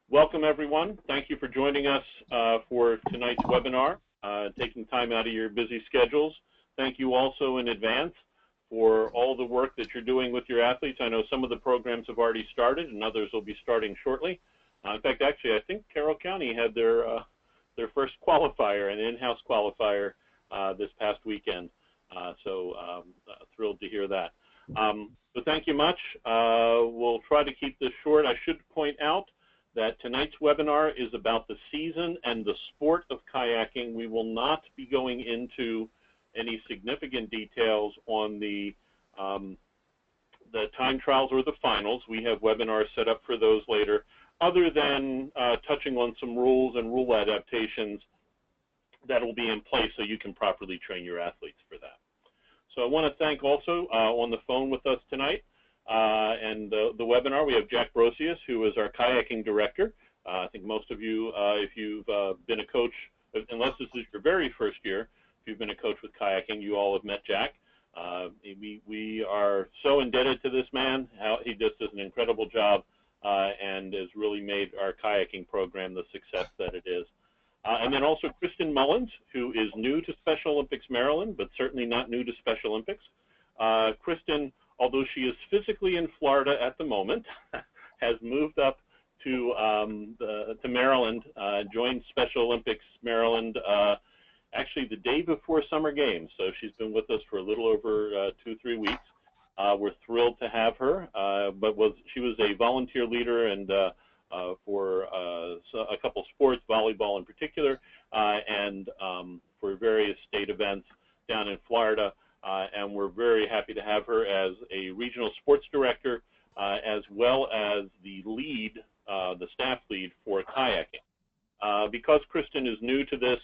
Welcome, everyone. Thank you for joining us for tonight's webinar, taking time out of your busy schedules. Thank you also in advance for all the work that you're doing with your athletes. I know some of the programs have already started and others will be starting shortly. In fact, actually, I think Carroll County had their first qualifier, an in-house qualifier, this past weekend. Thrilled to hear that. So thank you much. We'll try to keep this short. I should point out that tonight's webinar is about the season and the sport of kayaking. We will not be going into any significant details on the time trials or the finals. We have webinars set up for those later, other than touching on some rules and rule adaptations that will be in place so you can properly train your athletes for that. So I want to thank also on the phone with us tonight and the webinar, we have Jack Brosius, who is our kayaking director. I think most of you, if you've been a coach, unless this is your very first year, if you've been a coach with kayaking, you all have met Jack. We are so indebted to this man. He just does an incredible job and has really made our kayaking program the success that it is. And then also Kristen Mullins, who is new to Special Olympics Maryland, but certainly not new to Special Olympics. Kristen, although she is physically in Florida at the moment, has moved up to Maryland, joined Special Olympics Maryland actually the day before Summer Games. So she's been with us for a little over 2-3 weeks. We're thrilled to have her, but she was a volunteer leader and for a couple sports, volleyball in particular, and for various state events down in Florida. And we're very happy to have her as a regional sports director, as well as the lead, the staff lead for kayaking. Because Kristen is new to this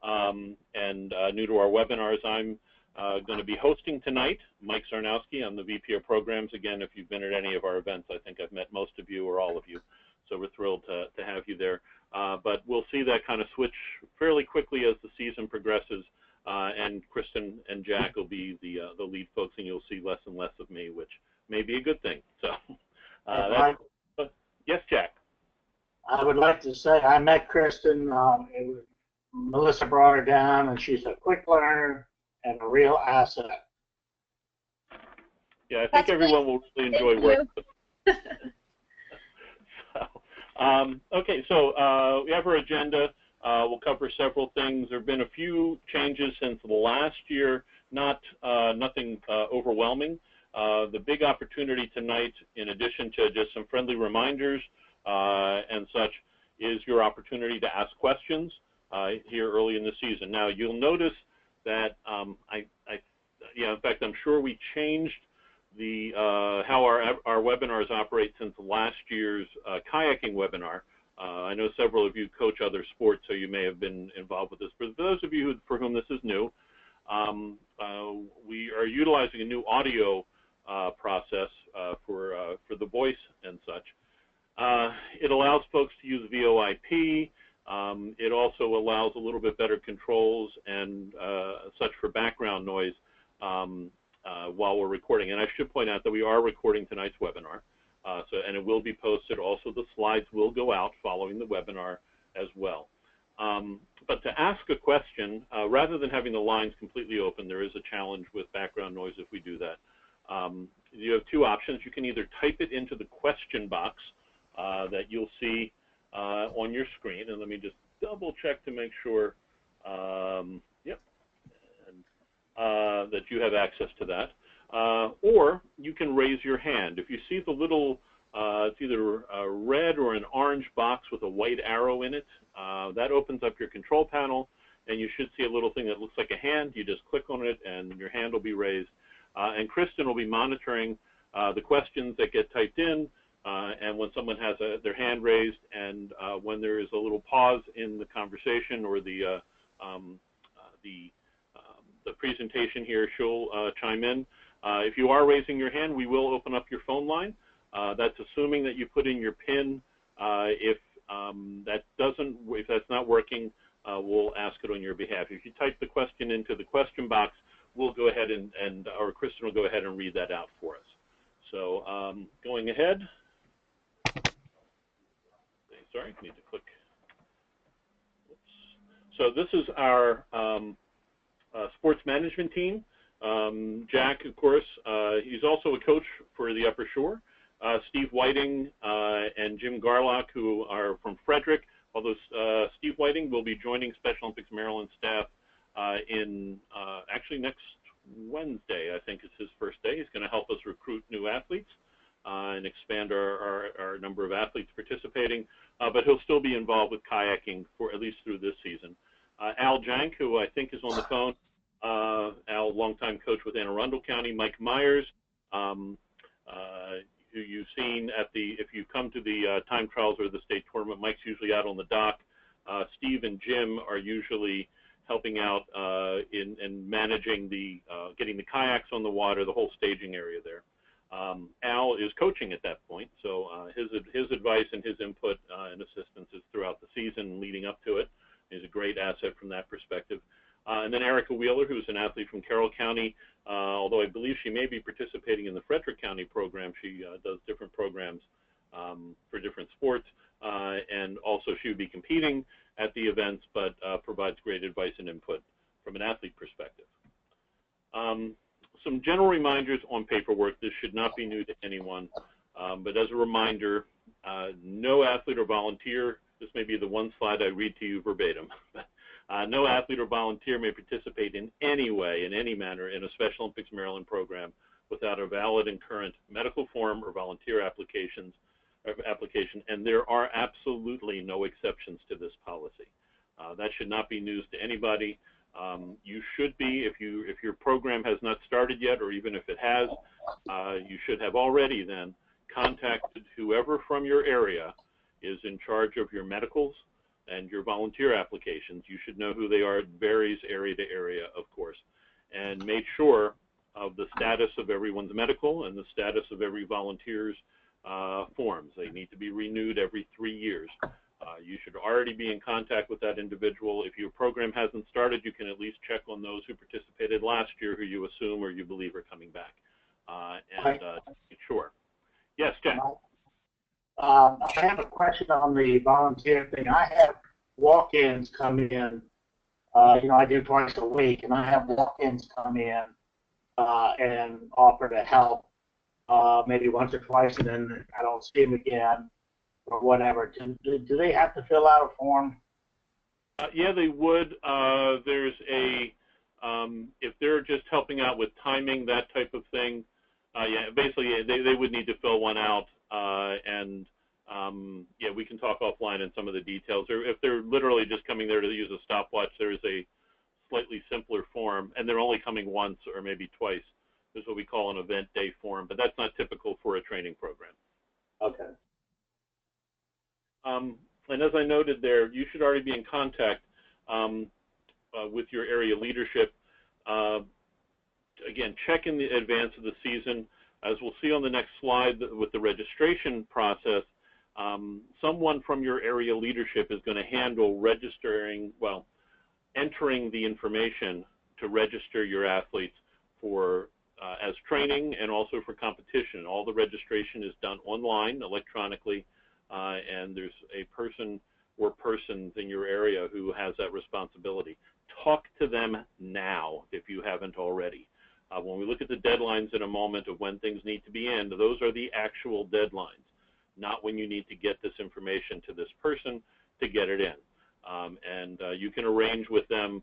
and new to our webinars, I'm going to be hosting tonight. Mike Sarnowski, I'm the VP of Programs. Again, if you've been at any of our events, I think I've met most of you or all of you. So we're thrilled to have you there. But we'll see that kind of switch fairly quickly as the season progresses. And Kristen and Jack will be the lead folks, and you'll see less and less of me, which may be a good thing. So, yes, Jack. I would like to say I met Kristen. Melissa brought her down, and she's a quick learner and a real asset. Yeah, I think everyone will really enjoy working with her. Okay, so we have our agenda. We'll cover several things. There have been a few changes since last year, nothing overwhelming. The big opportunity tonight, in addition to just some friendly reminders and such, is your opportunity to ask questions here early in the season. Now, you'll notice that in fact, I'm sure we changed the how our webinars operate since last year's kayaking webinar. I know several of you coach other sports, so you may have been involved with this. For those of you for whom this is new, we are utilizing a new audio process for the voice and such. It allows folks to use VoIP. It also allows a little bit better controls and such for background noise while we're recording. And I should point out that we are recording tonight's webinar. And it will be posted. Also, the slides will go out following the webinar as well. But to ask a question, rather than having the lines completely open, there is a challenge with background noise if we do that. You have two options. You can either type it into the question box that you'll see on your screen. And let me just double check to make sure, that you have access to that. Or you can raise your hand. If you see the little, it's either a red or an orange box with a white arrow in it, that opens up your control panel, and you should see a little thing that looks like a hand. You just click on it, and your hand will be raised. And Kristen will be monitoring the questions that get typed in, and when someone has their hand raised, and when there is a little pause in the conversation or the presentation here, she'll chime in. If you are raising your hand, we will open up your phone line. That's assuming that you put in your PIN. If that's not working, we'll ask it on your behalf. If you type the question into the question box, we'll go ahead or Kristen will go ahead and read that out for us. So going ahead. sorry, need to click. Oops. So this is our sports management team. Jack, of course, he's also a coach for the Upper Shore. Steve Whiting and Jim Garlock, who are from Frederick, although Steve Whiting will be joining Special Olympics Maryland staff in actually next Wednesday, I think is his first day. He's going to help us recruit new athletes and expand our number of athletes participating, but he'll still be involved with kayaking for at least through this season. Al Jank, who I think is on the phone, Al, longtime coach with Anne Arundel County. Mike Myers, who you've seen at the, if you come to the time trials or the state tournament, Mike's usually out on the dock. Steve and Jim are usually helping out in managing the, getting the kayaks on the water, the whole staging area there. Al is coaching at that point, so his advice and his input and assistance is throughout the season leading up to it. He's a great asset from that perspective. And then Erica Wheeler, who's an athlete from Carroll County, although I believe she may be participating in the Frederick County program. She does different programs for different sports, and also she would be competing at the events, but provides great advice and input from an athlete perspective. Some general reminders on paperwork. This should not be new to anyone, but as a reminder, no athlete or volunteer, this may be the one slide I read to you verbatim, no athlete or volunteer may participate in any way, in any manner, in a Special Olympics Maryland program without a valid and current medical form or volunteer application, and there are absolutely no exceptions to this policy. That should not be news to anybody. You should be, if your program has not started yet, or even if it has, you should have already then contacted whoever from your area is in charge of your medicals and your volunteer applications. You should know who they are. It varies area to area, of course, and make sure of the status of everyone's medical and the status of every volunteer's forms. They need to be renewed every 3 years. You should already be in contact with that individual. If your program hasn't started, you can at least check on those who participated last year, who you assume or you believe are coming back, and make sure. Yes, Jack. I have a question on the volunteer thing. I have walk-ins come in. You know, I do twice a week, and I have walk-ins come in and offer to help maybe once or twice, and then I don't see them again or whatever. Do they have to fill out a form? Yeah, they would. There's a, if they're just helping out with timing, that type of thing, yeah, basically they would need to fill one out, and yeah, we can talk offline in some of the details. Or if they're literally just coming there to use a stopwatch, there's a slightly simpler form, and they're only coming once or maybe twice. There's what we call an event day form, but that's not typical for a training program. Okay. And as I noted there, you should already be in contact with your area leadership. Again, check in the advance of the season. As we'll see on the next slide with the registration process, someone from your area leadership is going to handle registering, well, entering the information to register your athletes for as training and also for competition. All the registration is done online, electronically, and there's a person or persons in your area who has that responsibility. Talk to them now if you haven't already. When we look at the deadlines in a moment of when things need to be in, those are the actual deadlines, not when you need to get this information to this person to get it in. And you can arrange with them.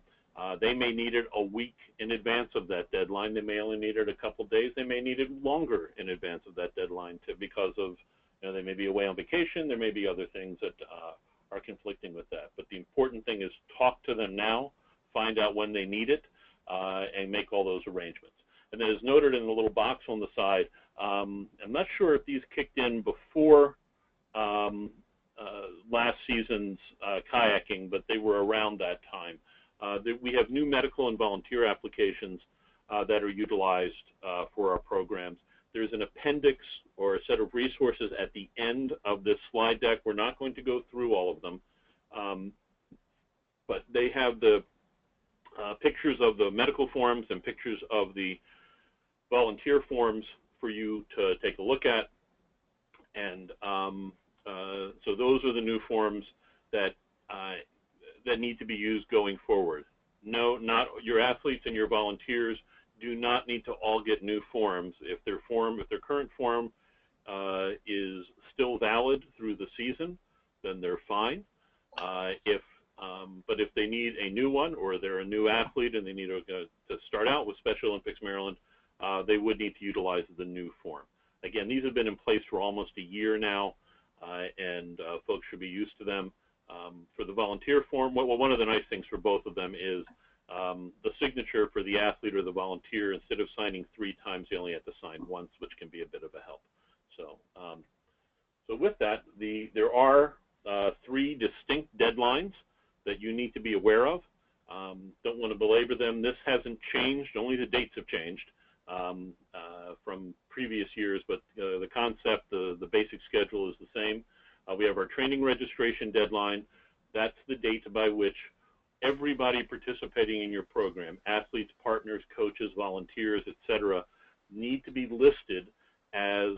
They may need it a week in advance of that deadline. They may only need it a couple of days. They may need it longer in advance of that deadline because of, you know, they may be away on vacation. There may be other things that are conflicting with that. But the important thing is talk to them now, find out when they need it, and make all those arrangements. And then as noted in the little box on the side, I'm not sure if these kicked in before last season's kayaking, but they were around that time. We have new medical and volunteer applications that are utilized for our programs. There's an appendix or a set of resources at the end of this slide deck. We're not going to go through all of them, but they have the pictures of the medical forms and pictures of the volunteer forms for you to take a look at. And so those are the new forms that that need to be used going forward. No, not your athletes and your volunteers do not need to all get new forms. If their current form is still valid through the season, then they're fine. But if they need a new one, or they're a new athlete and they need to start out with Special Olympics Maryland, they would need to utilize the new form. Again, these have been in place for almost a year now, and folks should be used to them. For the volunteer form, well, one of the nice things for both of them is the signature for the athlete or the volunteer. Instead of signing 3 times, they only have to sign once, which can be a bit of a help. So, so with that, there are 3 distinct deadlines that you need to be aware of. Don't want to belabor them. This hasn't changed. Only the dates have changed from previous years, but the concept, the basic schedule is the same. We have our training registration deadline. That's the date by which everybody participating in your program, athletes, partners, coaches, volunteers, etc., need to be listed as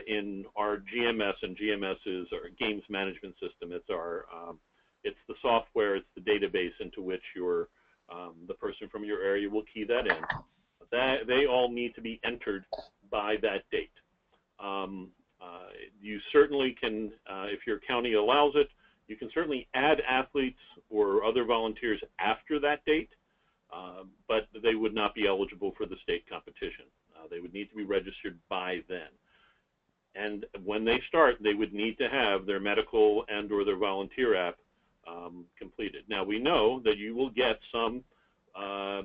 in our GMS, and GMS is our games management system. It's our it's the software, it's the database into which your the person from your area will key that in. They all need to be entered by that date. You certainly can, if your county allows it, you can certainly add athletes or other volunteers after that date, but they would not be eligible for the state competition. They would need to be registered by then. And when they start, they would need to have their medical and or their volunteer app completed. Now, we know that you will get some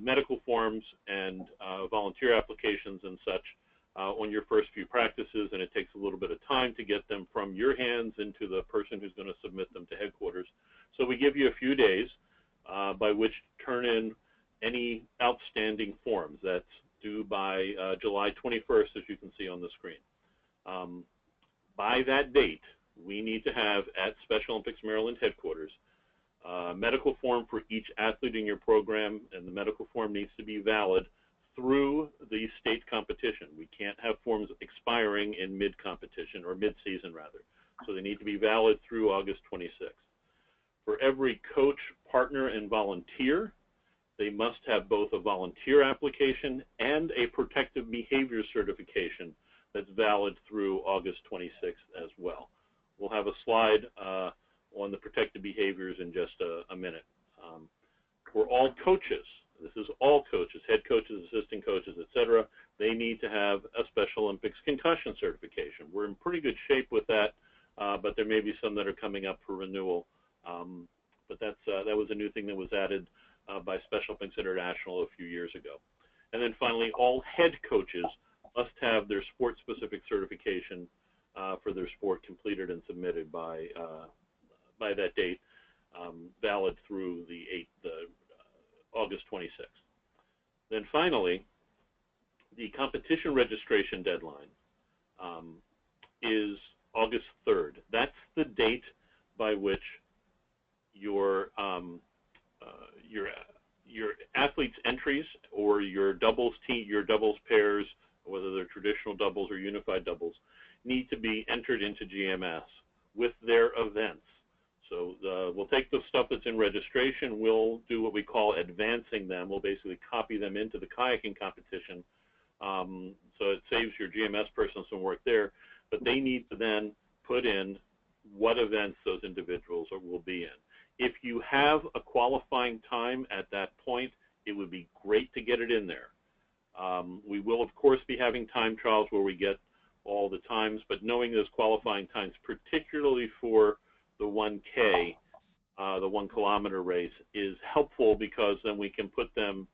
medical forms and volunteer applications and such on your first few practices, and it takes a little bit of time to get them from your hands into the person who's going to submit them to headquarters. So we give you a few days by which to turn in any outstanding forms. That's due by July 21st, as you can see on the screen. By that date, we need to have at Special Olympics Maryland headquarters medical form for each athlete in your program, and the medical form needs to be valid through the state competition. We can't have forms expiring in mid-competition, or mid-season rather. So they need to be valid through August 26th. For every coach, partner, and volunteer, they must have both a volunteer application and a protective behavior certification that's valid through August 26th as well. We'll have a slide on the protective behaviors in just a minute. For all coaches, this is all coaches, head coaches, assistant coaches, etc., they need to have a Special Olympics concussion certification. We're in pretty good shape with that, but there may be some that are coming up for renewal. But that was a new thing that was added by Special Olympics International a few years ago. And then finally, all head coaches must have their sport-specific certification for their sport completed and submitted by that date, valid through the August 26th. Then finally, the competition registration deadline is August 3rd. That's the date by which your athletes' entries or your doubles team, your doubles pairs, whether they're traditional doubles or unified doubles, need to be entered into GMS with their events. So we'll take the stuff that's in registration, we'll do what we call advancing them. We'll basically copy them into the kayaking competition. So it saves your GMS person some work there, but they need to then put in what events those individuals will be in. If you have a qualifying time at that point, it would be great to get it in there. We will, of course, be having time trials where we get all the times, but knowing those qualifying times, particularly for the 1K, the 1 kilometer race, is helpful because then we can put them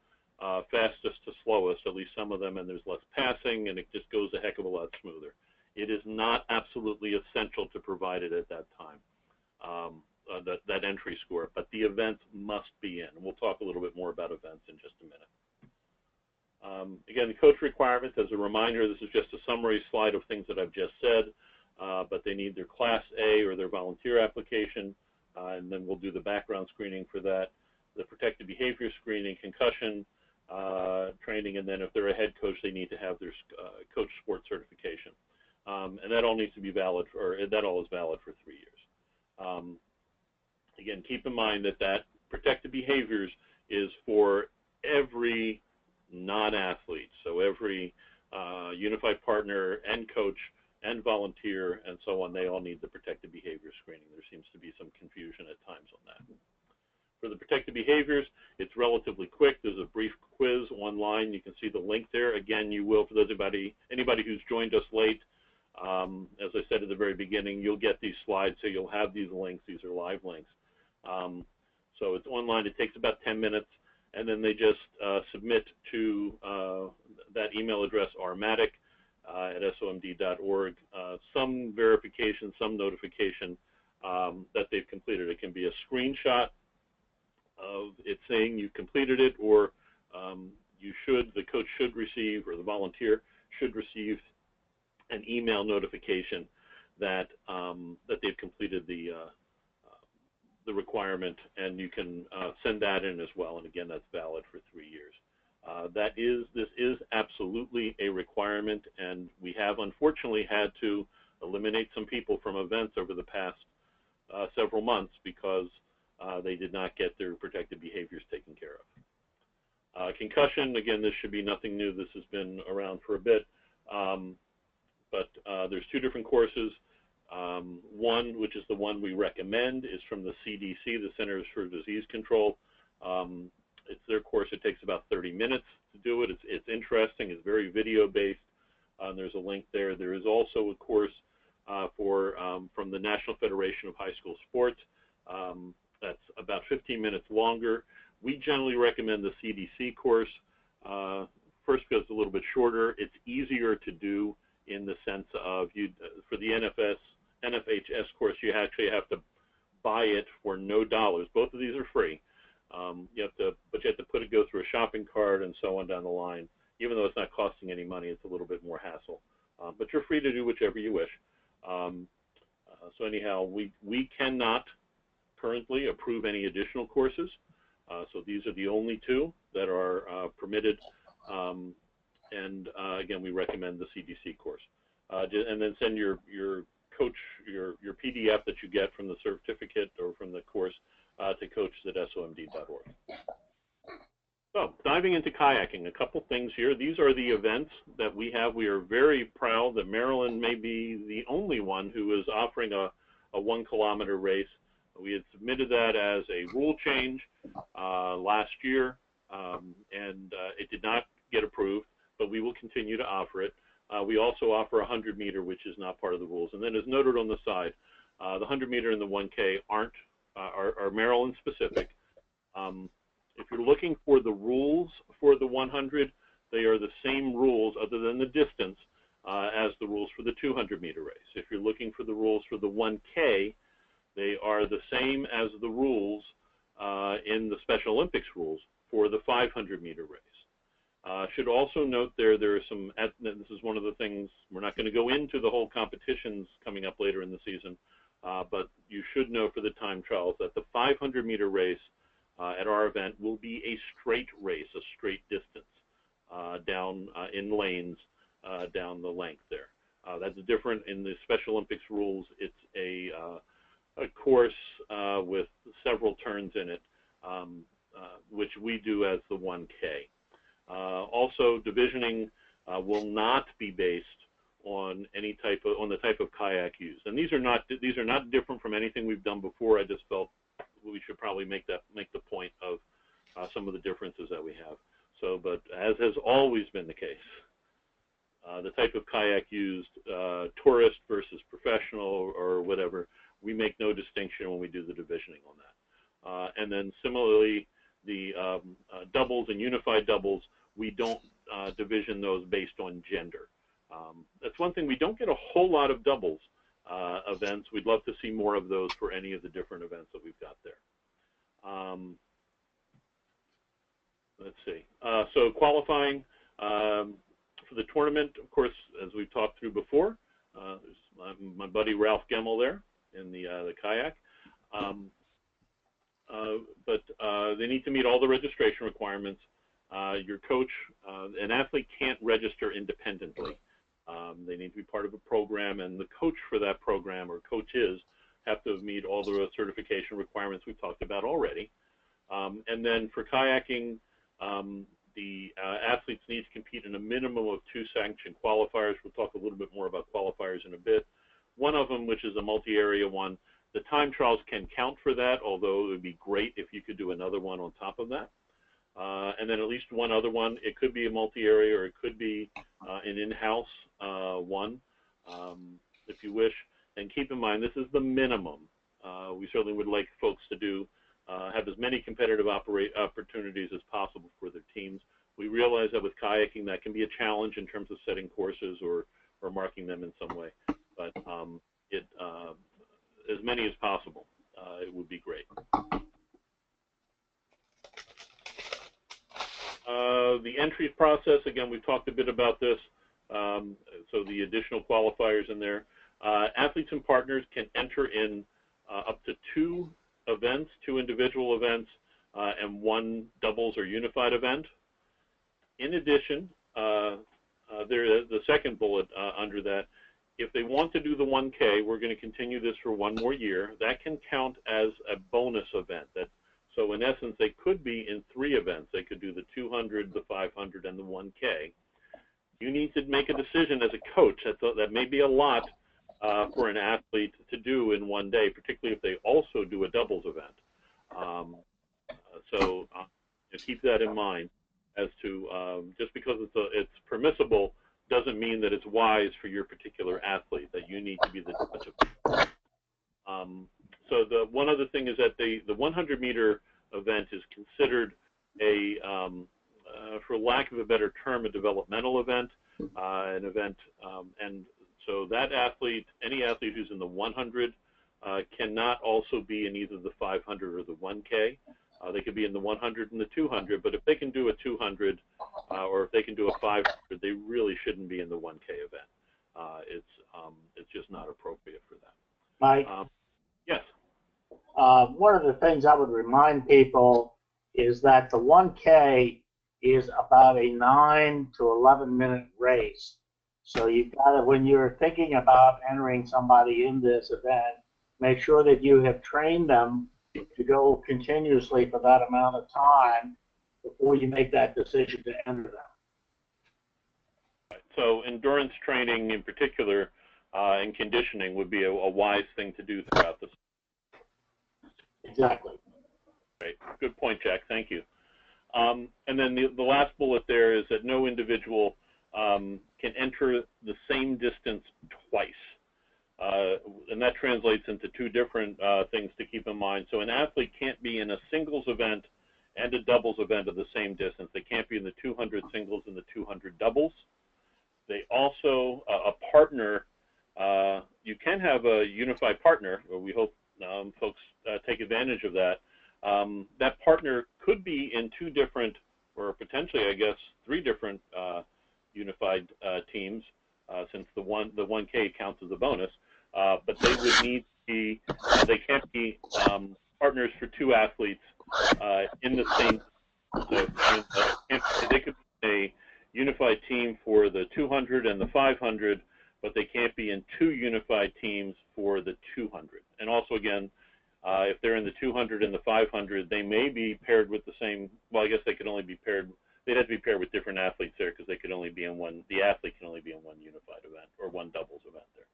fastest to slowest, at least some of them, and there's less passing, and it just goes a heck of a lot smoother. It is not absolutely essential to provide it at that time, that entry score, but the events must be in. And we'll talk a little bit more about events in just a minute. Again, the coach requirements, as a reminder, this is just a summary slide of things that I've just said, but they need their Class A or their volunteer application, and then we'll do the background screening for that, the protective behavior screening, concussion training, and then if they're a head coach, they need to have their coach sport certification. and that all needs to be valid, that all is valid for 3 years. Again, keep in mind that protected behaviors is for every non-athlete, so every unified partner and coach and volunteer and so on, they all need the protected behavior screening. There seems to be some confusion at times on that. For the protected behaviors, it's relatively quick. There's a brief quiz online. You can see the link there. Again, you will, for those anybody who's joined us late, as I said at the very beginning, you'll get these slides, so you'll have these links. These are live links. So it's online. It takes about 10 minutes, and then they just submit to that email address, rmatic at somd.org, some verification, some notification that they've completed. It can be a screenshot of it saying you completed it, or the coach should receive, or the volunteer should receive an email notification that that they've completed the requirement, and you can send that in as well. And again, that's valid for 3 years. This is absolutely a requirement, and we have unfortunately had to eliminate some people from events over the past several months because they did not get their protected behaviors taken care of. Concussion, again, this should be nothing new. This has been around for a bit, but there's 2 different courses. One, which is the one we recommend, is from the CDC, the Centers for Disease Control. It's their course. It takes about 30 minutes to do it. It's interesting. It's very video-based. There's a link there. There is also a course from the National Federation of High School Sports. That's about 15 minutes longer. We generally recommend the CDC course, first because it's a little bit shorter. It's easier to do in the sense of for the NFHS course, you actually have to buy it for no dollars. Both of these are free. You have to go through a shopping cart and so on down the line. Even though it's not costing any money, it's a little bit more hassle. But you're free to do whichever you wish. So anyhow, we cannot currently approve any additional courses. So these are the only 2 that are permitted. And again, we recommend the CDC course. And then send your coach, your PDF that you get from the certificate or from the course to coaches@somd.org. So diving into kayaking, a couple things here. These are the events that we have. We are very proud that Maryland may be the only one who is offering a 1-kilometer race. We had submitted that as a rule change last year, and it did not get approved, but we will continue to offer it. We also offer a 100-meter, which is not part of the rules. And then as noted on the side, the 100-meter and the 1K are Maryland specific. If you're looking for the rules for the 100, they are the same rules other than the distance as the rules for the 200-meter race. If you're looking for the rules for the 1K, they are the same as the rules in the Special Olympics rules for the 500-meter race. Should also note there are some, this is one of the things, we're not going to go into the whole competitions coming up later in the season, but you should know for the time trials that the 500-meter race at our event will be a straight race, a straight distance down in lanes down the length there. That's different in the Special Olympics rules. It's a course with several turns in it, which we do as the 1K. Also, divisioning will not be based on the type of kayak used, and these are not different from anything we've done before. I just felt we should probably make the point of some of the differences that we have. So, but as has always been the case, the type of kayak used, tourist versus professional or whatever, we make no distinction when we do the divisioning on that. And then similarly, the doubles and unified doubles, we don't division those based on gender. That's one thing. We don't get a whole lot of doubles events. We'd love to see more of those for any of the different events that we've got there. Let's see. So qualifying for the tournament, of course, as we've talked through before, there's my buddy Ralph Gemmel there in the kayak. But they need to meet all the registration requirements. Your coach, an athlete can't register independently. They need to be part of a program, and the coach for that program or coaches have to meet all the certification requirements we've talked about already. And then for kayaking, the athletes need to compete in a minimum of 2 sanctioned qualifiers. We'll talk a little bit more about qualifiers in a bit. One of them, which is a multi-area one, the time trials can count for that, although it would be great if you could do another one on top of that. And then at least one other one. It could be a multi-area, or it could be an in-house one, if you wish. And keep in mind, this is the minimum. We certainly would like folks to do have as many competitive opportunities as possible for their teams. We realize that with kayaking, that can be a challenge in terms of setting courses or marking them in some way. But as many as possible, it would be great. The entry process, again, we've talked a bit about this, so the additional qualifiers in there. Athletes and partners can enter in up to 2 events, 2 individual events, and 1 doubles or unified event. In addition, the second bullet under that, if they want to do the 1K, we're going to continue this for 1 more year. That can count as a bonus event. So in essence, they could be in 3 events. They could do the 200, the 500, and the 1K. You need to make a decision as a coach. That may be a lot for an athlete to do in 1 day, particularly if they also do a doubles event. So keep that in mind as to just because it's permissible doesn't mean that it's wise for your particular athlete, that you need to be the judge of it. So the one other thing is that the 100-meter event is considered a, for lack of a better term, a developmental event, an event, and so that athlete, any athlete who's in the 100 cannot also be in either the 500 or the 1K. They could be in the 100 and the 200, but if they can do a 200 or if they can do a 500, they really shouldn't be in the 1K event. It's just not appropriate for them. Mike? Yes. One of the things I would remind people is that the 1K is about a 9 to 11-minute race. So you've got to, when you're thinking about entering somebody in this event, make sure that you have trained them to go continuously for that amount of time before you make that decision to enter them. So endurance training in particular and conditioning would be a wise thing to do throughout this. Exactly. Great. Good point, Jack. Thank you. And then the last bullet there is that no individual can enter the same distance twice. And that translates into 2 different things to keep in mind. So an athlete can't be in a singles event and a doubles event of the same distance. They can't be in the 200 singles and the 200 doubles. They also, a partner, you can have a unified partner, or we hope folks take advantage of that. That partner could be in 2 different, or potentially, I guess, 3 different unified teams, since the 1K counts as a bonus. But they would need to be, they can't be partners for 2 athletes in the same. So they could be a unified team for the 200 and the 500, but they can't be in 2 unified teams for the 200. And also, again, if they're in the 200 and the 500, they may be paired with the same. Well, I guess they could only be paired. They'd have to be paired with different athletes there because they could only be in one. The athlete can only be in 1 unified event or 1 doubles event there.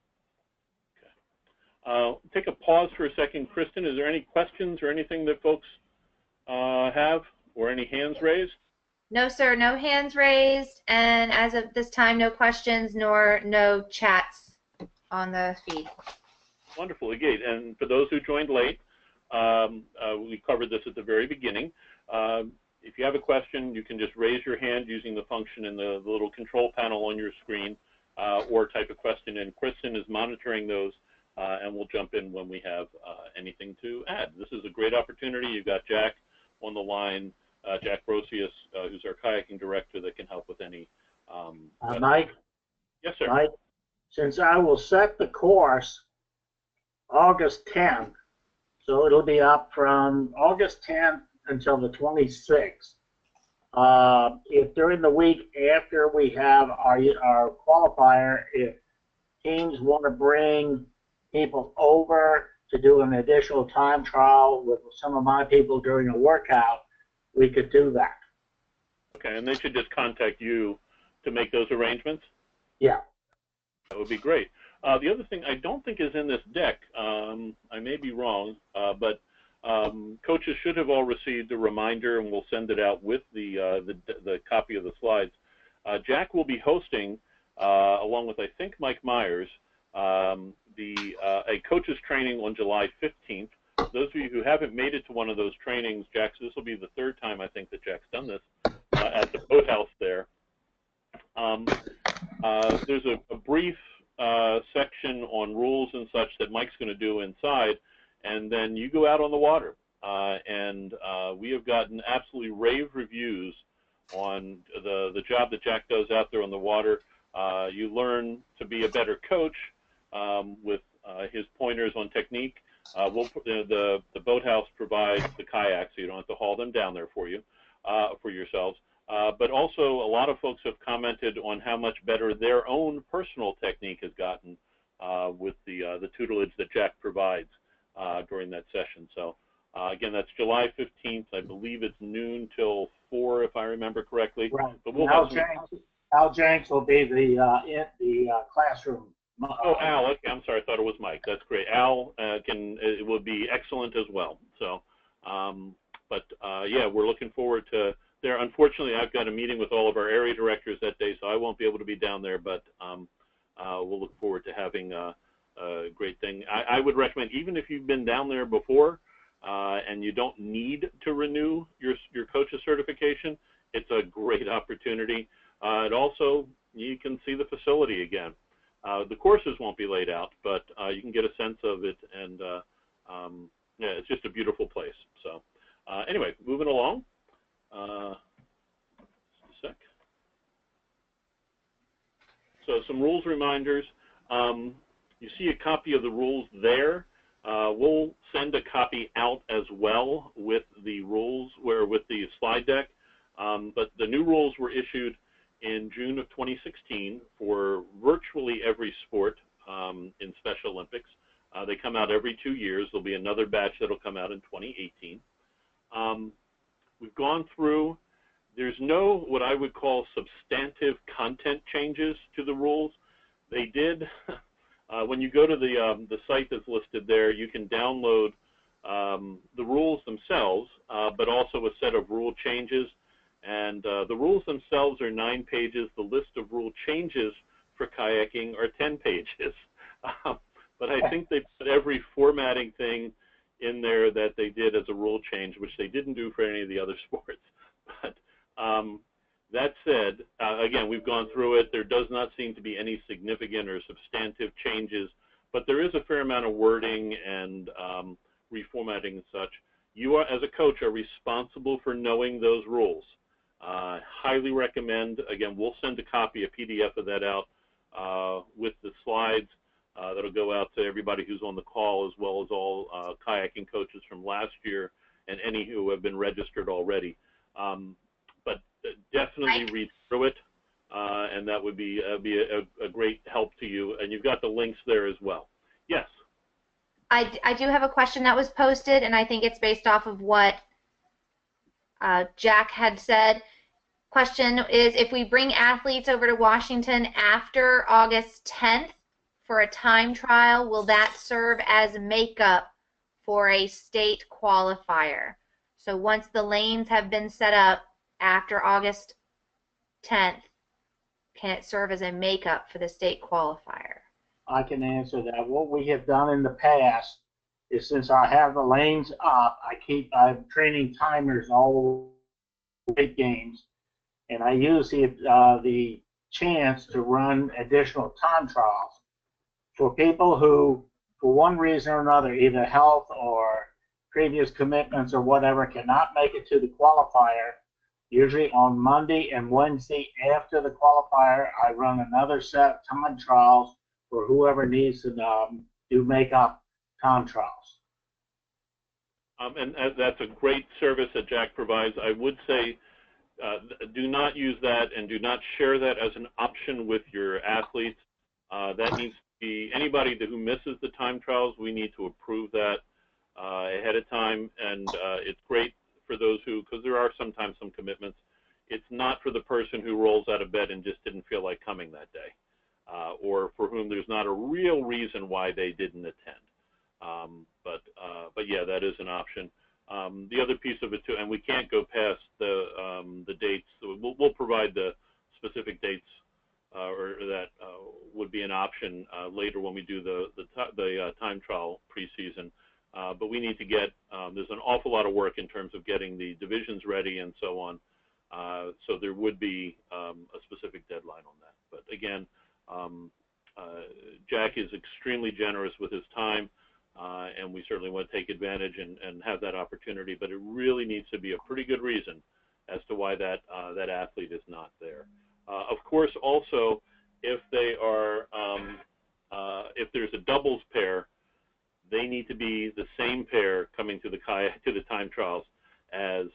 Okay. Take a pause for a second, Kristen. Is there any questions or anything that folks have, or any hands raised? No, sir. No hands raised, and as of this time, no questions nor no chats on the feed. Wonderful, again. And for those who joined late, we covered this at the very beginning. If you have a question, you can just raise your hand using the function in the little control panel on your screen, or type a question in. Kristen is monitoring those, and we'll jump in when we have anything to add. This is a great opportunity. You've got Jack on the line, Jack Brosius, who's our kayaking director, that can help with any. Mike? Yes, sir. Mike, since I will set the course August 10th, so it'll be up from August 10th until the 26th. If during the week after we have our qualifier, if teams want to bring people over to do an additional time trial with some of my people during a workout, we could do that. Okay, and they should just contact you to make those arrangements? Yeah. That would be great. The other thing I don't think is in this deck, I may be wrong, but coaches should have all received a reminder, and we'll send it out with the copy of the slides. Jack will be hosting, along with I think Mike Myers, a coaches training on July 15th. Those of you who haven't made it to one of those trainings, Jack's, this will be the third time I think that Jack's done this at the boathouse there. There's a brief section on rules and such that Mike's going to do inside, and then you go out on the water. We have gotten absolutely rave reviews on the job that Jack does out there on the water. You learn to be a better coach with his pointers on technique. The boathouse provides the kayaks, so you don't have to haul them down there for you, for yourselves. But also, a lot of folks have commented on how much better their own personal technique has gotten with the tutelage that Jack provides during that session. So again, that's July 15th. I believe it's noon till 4, if I remember correctly. Right. But we'll Al Jenks will be the classroom. Oh, Al. Okay, I'm sorry. I thought it was Mike. That's great. Al it will be excellent as well. So, yeah, we're looking forward to there. Unfortunately, I've got a meeting with all of our area directors that day, so I won't be able to be down there. But we'll look forward to having a great thing. I would recommend, even if you've been down there before and you don't need to renew your coach's certification, it's a great opportunity. And also, you can see the facility again. The courses won't be laid out, but you can get a sense of it, and yeah, it's just a beautiful place. So anyway, moving along. Just a sec. So some rules reminders. You see a copy of the rules there. We'll send a copy out as well with the rules, with the slide deck. But the new rules were issued in June of 2016 for virtually every sport in Special Olympics. They come out every 2 years. There'll be another batch that'll come out in 2018. We've gone through. There's no what I would call substantive content changes to the rules. They did, when you go to the site that's listed there, you can download the rules themselves, but also a set of rule changes. And the rules themselves are 9 pages. The list of rule changes for kayaking are 10 pages. But I think they put every formatting thing in there that they did as a rule change, which they didn't do for any of the other sports. But that said, again, we've gone through it. There does not seem to be any significant or substantive changes, but there is a fair amount of wording and reformatting and such. You, as a coach, are responsible for knowing those rules. Highly recommend, again, we'll send a copy, a PDF of that out with the slides that'll go out to everybody who's on the call, as well as all kayaking coaches from last year and any who have been registered already. But definitely read through it, and that would be a great help to you. And you've got the links there as well. Yes? I do have a question that was posted, and I think it's based off of what Jack had said. Question is, if we bring athletes over to Washington after August 10th for a time trial, will that serve as makeup for a state qualifier? So once the lanes have been set up after August 10th, can it serve as a makeup for the state qualifier? I can answer that. What we have done in the past is, since I have the lanes up, I'm training timers all the late games, and I use the chance to run additional time trials for people who, for one reason or another, either health or previous commitments or whatever, cannot make it to the qualifier. Usually on Monday and Wednesday after the qualifier, I run another set of time trials for whoever needs to do make-up time trials. And that's a great service that Jack provides. I would say do not use that and do not share that as an option with your athletes. That needs to be anybody who misses the time trials. We need to approve that ahead of time, and it's great for those who, because there are sometimes some commitments. It's not for the person who rolls out of bed and just didn't feel like coming that day, or for whom there's not a real reason why they didn't attend. But yeah, that is an option. The other piece of it too, and we can't go past the dates. So we'll provide the specific dates, or that would be an option later when we do the time trial preseason. But we need to get, there's an awful lot of work in terms of getting the divisions ready and so on. So there would be a specific deadline on that. But again, Jack is extremely generous with his time, and we certainly want to take advantage and have that opportunity. But it really needs to be a pretty good reason as to why that athlete is not there. Of course, also, if they are, if there's a doubles pair, they need to be the same pair coming to the time trials as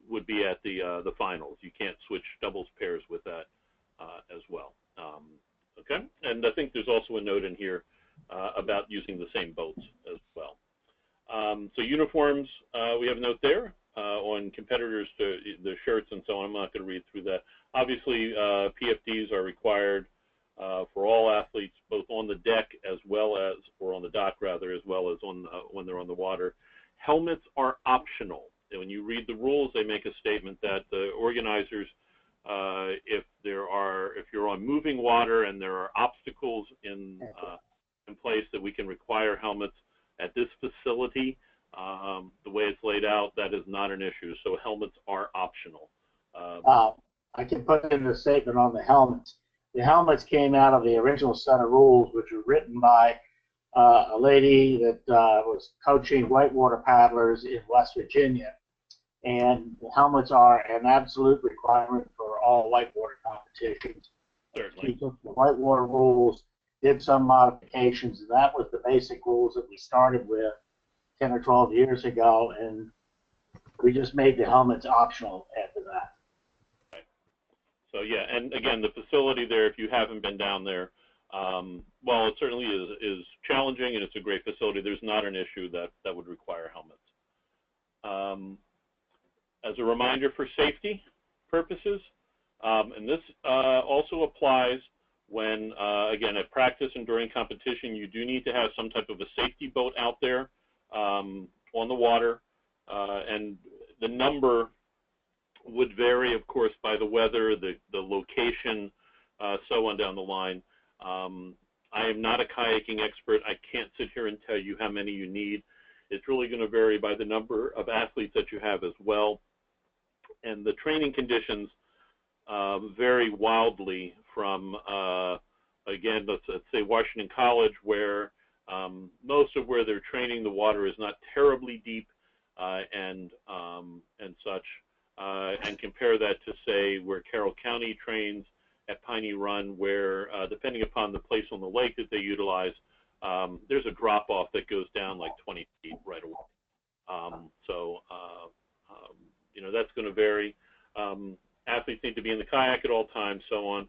would be at the finals. You can't switch doubles pairs with that as well. Okay, and I think there's also a note in here about using the same boats as well. So uniforms, we have a note there on competitors, to the shirts and so on. I'm not going to read through that. Obviously, PFDs are required for all athletes, both on the deck as well as, or on the dock rather, as well as on when they're on the water. Helmets are optional. And when you read the rules, they make a statement that the organizers, if you're on moving water and there are obstacles in place, that we can require helmets. At this facility, the way it's laid out, that is not an issue. So helmets are optional. I can put in the statement on the helmets. The helmets came out of the original set of rules, which were written by a lady that was coaching whitewater paddlers in West Virginia. And the helmets are an absolute requirement for all whitewater competitions. Certainly. We took the whitewater rules, did some modifications, and that was the basic rules that we started with 10 or 12 years ago, and we just made the helmets optional after that. Right. So yeah, and again, the facility there, if you haven't been down there, while it certainly is challenging and it's a great facility, there's not an issue that would require helmets. As a reminder for safety purposes, and this also applies when, again, at practice and during competition, you do need to have some type of a safety boat out there on the water, and the number would vary, of course, by the weather, the location, so on down the line. I am not a kayaking expert. I can't sit here and tell you how many you need. It's really going to vary by the number of athletes that you have as well. And the training conditions vary wildly from, again, let's say Washington College, where most of where they're training, the water is not terribly deep and such, and compare that to, say, where Carroll County trains at Piney Run, where, depending upon the place on the lake that they utilize, there's a drop-off that goes down like 20 feet right away. You know, that's going to vary. Athletes need to be in the kayak at all times, so on.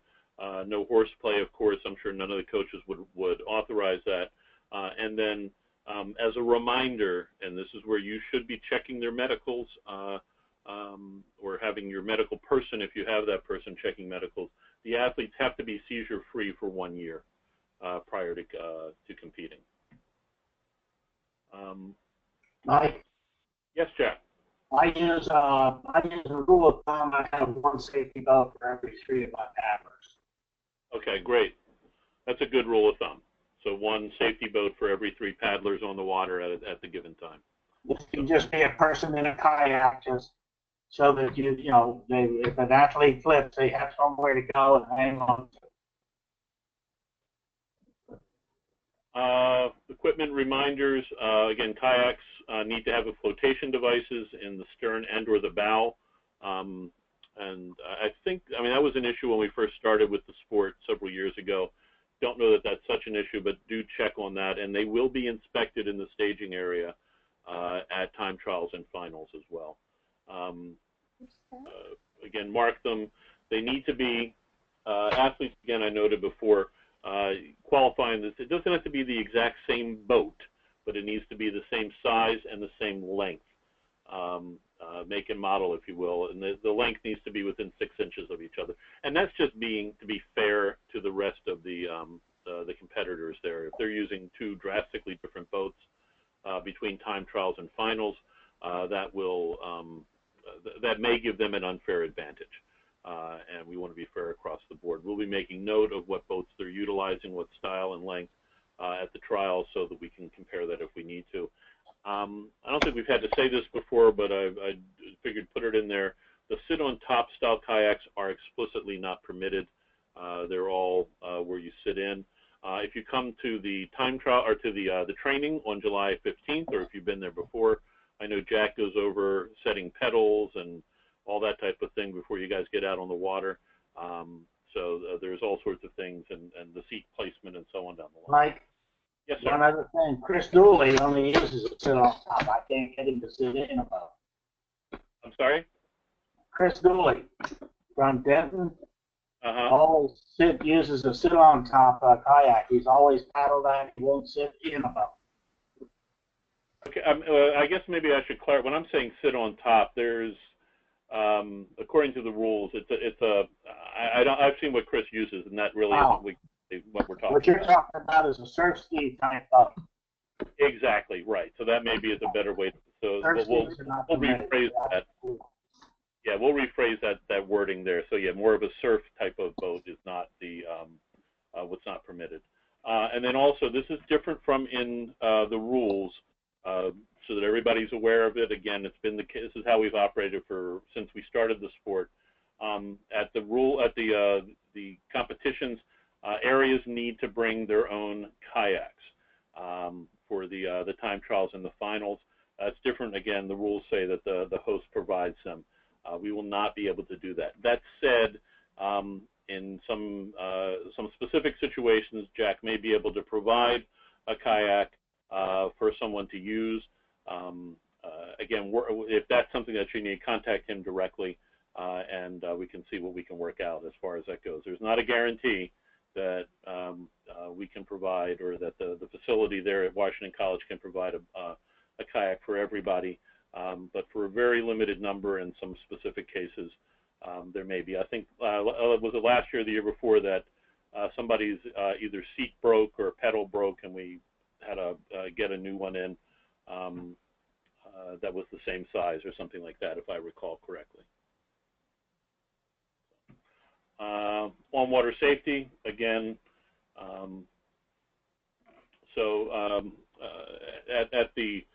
No horseplay, of course. I'm sure none of the coaches would authorize that. And then, as a reminder, and this is where you should be checking their medicals, or having your medical person, if you have that person checking medicals, the athletes have to be seizure-free for 1 year prior to competing. Mike? Yes, Jack? I use a rule of thumb. I have one safety belt for every 3 of my paddlers. Okay, great. That's a good rule of thumb. So one safety boat for every 3 paddlers on the water at the given time. This can just be a person in a kayak, just so that you know, if an athlete flips, they have somewhere to go and hang on to. Equipment reminders, again, kayaks need to have a flotation devices in the stern and or the bow. And I think, I mean, that was an issue when we first started with the sport several years ago. Don't know that that's such an issue, but do check on that. And they will be inspected in the staging area at time trials and finals as well. again, mark them. They need to be athletes, again, I noted before, qualifying this. It doesn't have to be the exact same boat, but it needs to be the same size and the same length, make and model, if you will. And the length needs to be within 6 inches of each other. And that's just to be fair to the rest of the competitors there. If they're using two drastically different boats between time trials and finals, that may give them an unfair advantage. And we want to be fair across the board. We'll be making note of what boats they're utilizing, what style and length at the trials, so that we can compare that if we need to. I don't think we've had to say this before, but I figured put it in there. The sit-on-top style kayaks are explicitly not permitted. They're all where you sit in. If you come to the time trial or to the training on July 15th, or if you've been there before, I know Jack goes over setting pedals and all that type of thing before you guys get out on the water. So there's all sorts of things, and the seat placement and so on down the line. Mike, yes, sir. one other thing, Chris Dooley only uses a sit on top. I can't get him to sit in a boat. I'm sorry? Chris Dooley from Denton Uh-huh. always uses a sit on top kayak. He's always paddled out. He won't sit in a boat. Okay, I guess maybe I should clarify. When I'm saying sit on top, there's according to the rules, I've seen what Chris uses, and that really isn't what we're talking about. What you're talking about is a surf ski type boat. Exactly, right. So that maybe is a better way. So we'll rephrase that. Yeah, we'll rephrase that wording there. So yeah, more of a surf type of boat is not the what's not permitted. And then also, this is different from in the rules, so that everybody's aware of it. Again, it's been this is how we've operated since we started the sport. At the competitions, areas need to bring their own kayaks for the time trials and the finals. It's different. Again, the rules say that the host provides them. We will not be able to do that. That said, in some specific situations, Jack may be able to provide a kayak for someone to use. Again, if that's something that you need, contact him directly, and we can see what we can work out as far as that goes. There's not a guarantee that we can provide, or that the facility there at Washington College can provide a kayak for everybody, but for a very limited number in some specific cases, there may be. I think, was it last year or the year before that somebody's either seat broke or pedal broke, and we had to get a new one in that was the same size or something like that, if I recall correctly. On water safety, again, at the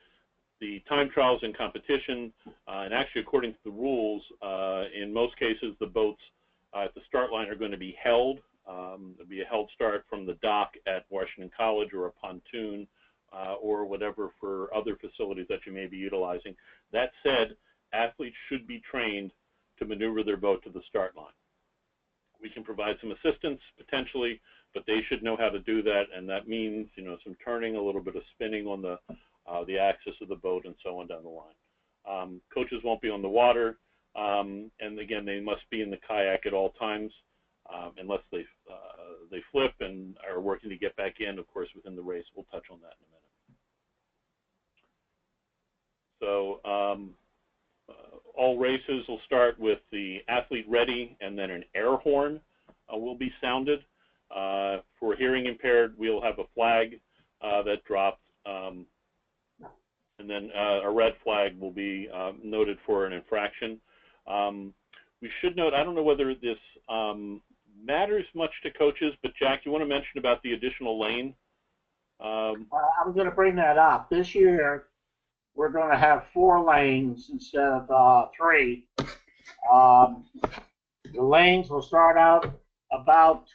time trials and competition, and actually according to the rules, in most cases the boats at the start line are going to be held. There'll be a held start from the dock at Washington College, or a pontoon, or whatever for other facilities that you may be utilizing. That said, athletes should be trained to maneuver their boat to the start line. We can provide some assistance potentially, but they should know how to do that, and that means, some turning, a little bit of spinning on the axis of the boat, and so on down the line. Coaches won't be on the water, and again, they must be in the kayak at all times, unless they flip and are working to get back in, of course, within the race. We'll touch on that in a minute. So all races will start with the athlete ready, and then an air horn will be sounded. For hearing impaired, we'll have a flag that drops, and then a red flag will be noted for an infraction. We should note, I don't know whether this matters much to coaches, but Jack, you want to mention about the additional lane? I was going to bring that up. This year, we're going to have 4 lanes instead of 3. The lanes will start out about